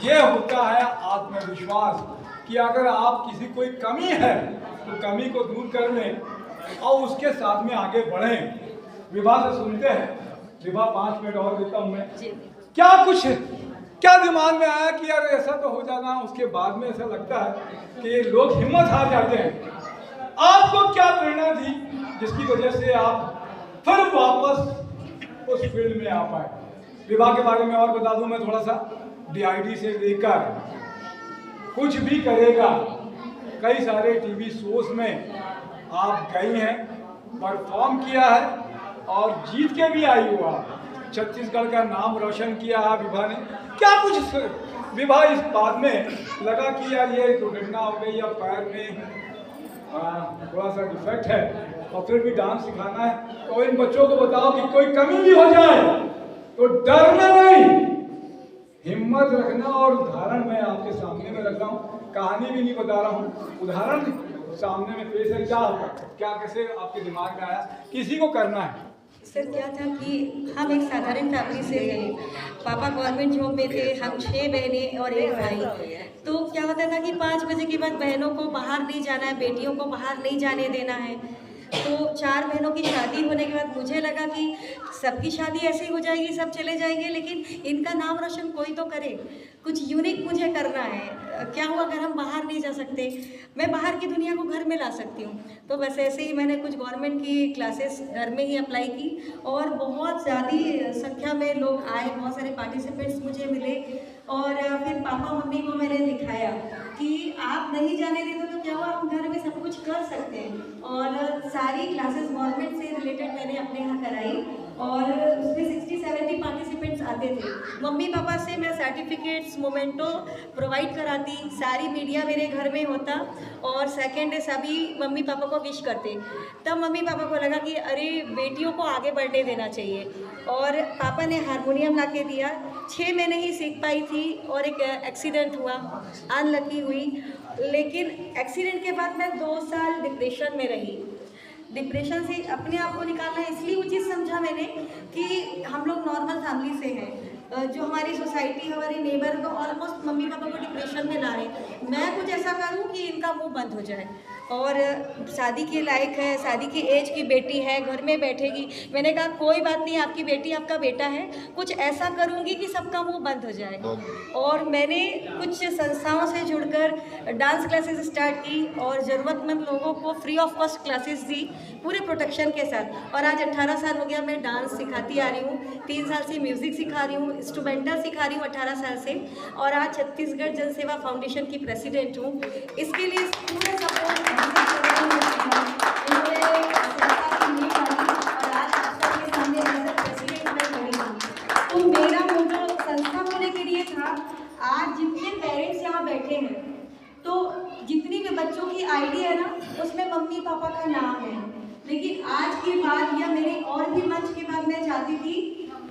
ये होता है आत्मविश्वास कि अगर आप किसी कोई कमी है तो कमी को दूर कर लें और उसके साथ में आगे बढ़ें। विभा से सुनते हैं। विभा 5 मिनट और देता हूं मैं। क्या दिमाग में आया कि यार ऐसा तो हो जाना, उसके बाद में ऐसा लगता है कि लोग हिम्मत हार जाते हैं। आपको क्या प्रेरणा थी जिसकी वजह से आप फिर वापस उस फील्ड में आ पाए? विवाह के बारे में और बता दूं मैं थोड़ा सा। DID से लेकर कुछ भी करेगा, कई सारे टीवी शोज में आप गई हैं, परफॉर्म किया है और जीत के भी आई हो। आप छत्तीसगढ़ का नाम रोशन किया है विभा ने। क्या कुछ विभा इस बात में लगा कि यार ये दुर्घटना हो गई या पैर में थोड़ा सा डिफेक्ट है और फिर भी डांस सिखाना है, तो इन बच्चों को बताओ कि कोई कमी भी हो जाए तो डरना नहीं, हिम्मत रखना। और उदाहरण मैं आपके सामने में रख रहा हूँ, कहानी भी नहीं बता रहा हूँ, उदाहरण सामने में पेश है। क्या होगा, क्या कैसे आपके दिमाग में आया किसी को करना है? सर क्या था कि हम एक साधारण फैमिली से थे। पापा गवर्नमेंट जॉब में थे, हम 6 बहनें और 1 भाई। तो क्या होता था कि 5 बजे के बाद बहनों को बाहर नहीं जाना है, बेटियों को बाहर नहीं जाने देना है। तो 4 बहनों की शादी होने के बाद मुझे लगा कि सबकी शादी ऐसे ही हो जाएगी, सब चले जाएंगे, लेकिन इनका नाम रोशन कोई तो करे, कुछ यूनिक मुझे करना है। क्या हुआ अगर हम बाहर नहीं जा सकते, मैं बाहर की दुनिया को घर में ला सकती हूँ। तो बस ऐसे ही मैंने कुछ गवर्नमेंट की क्लासेस घर में ही अप्लाई की और बहुत ज़्यादा संख्या में लोग आए, बहुत सारे पार्टिसिपेंट्स मुझे मिले। और फिर पापा मम्मी को मैंने दिखाया कि आप नहीं जाने देते तो क्या हुआ, हम घर में सब कुछ कर सकते हैं। और सारी क्लासेस गवर्नमेंट से रिलेटेड मैंने अपने यहाँ कराई और उसमें 60-70 पार्टिसिपेंट्स आते थे। मम्मी पापा से मैं सर्टिफिकेट्स मोमेंटो प्रोवाइड कराती, सारी मीडिया मेरे घर में होता और सेकेंड डे सभी मम्मी पापा को विश करते। तब मम्मी पापा को लगा कि अरे बेटियों को आगे बढ़ने देना चाहिए, और पापा ने हारमोनियम ला के दिया। 6 महीने ही सीख पाई थी और एक एक्सीडेंट हुआ, अनलकी हुई। लेकिन एक्सीडेंट के बाद मैं 2 साल डिप्रेशन में रही। डिप्रेशन से अपने आप को निकालना इसलिए उचित समझा मैंने कि हम लोग नॉर्मल फैमिली से हैं, जो हमारी सोसाइटी हमारे नेबर को ऑलमोस्ट मम्मी पापा को डिप्रेशन में ला रहे, मैं कुछ ऐसा करूं कि इनका मुंह बंद हो जाए। और शादी के लायक है, शादी की एज की बेटी है, घर में बैठेगी। मैंने कहा कोई बात नहीं, आपकी बेटी आपका बेटा है, कुछ ऐसा करूंगी कि सबका मुंह बंद हो जाए। और मैंने कुछ संस्थाओं से जुड़कर डांस क्लासेस स्टार्ट की और ज़रूरतमंद लोगों को फ्री ऑफ कॉस्ट क्लासेस दी, पूरे प्रोटेक्शन के साथ। और आज 18 साल हो गया मैं डांस सिखाती आ रही हूँ। 3 साल से म्यूज़िक सिखा रही हूँ, इंस्ट्रूमेंटल सिखा रही हूँ 18 साल से, और आज छत्तीसगढ़ जनसेवा फाउंडेशन की प्रेसिडेंट हूँ। इसके लिए पूरा सपोर्ट तो मेरा मोटो संस्था होने के लिए था। आज जितने पेरेंट्स यहाँ बैठे हैं, तो जितनी भी बच्चों की आईडी है ना, उसमें मम्मी पापा का नाम है। लेकिन आज के बाद या मेरे और भी मंच के बाद मैं चाहती थी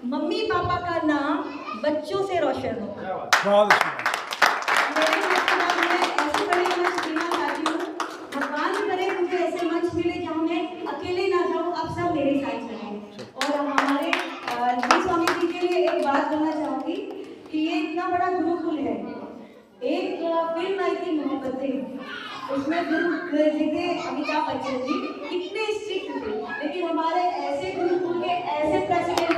मम्मी पापा का नाम बच्चों से रोशन हो। भगवान करे मुझे ऐसे मंच मिले जहाँ मैं अकेले ना जाऊँ, अब सब मेरे साथ चलें। और हमारे स्वामी जी के लिए एक बात कहना चाहूँगी कि ये इतना बड़ा गुरुकुल है। एक फिल्म आई थी मोहब्बतें, उसमें गुरु थे अमिताभ बच्चन जी, कितने स्ट्रिक्ट थे, लेकिन हमारे ऐसे गुरुकुल के ऐसे प्रेसिडेंट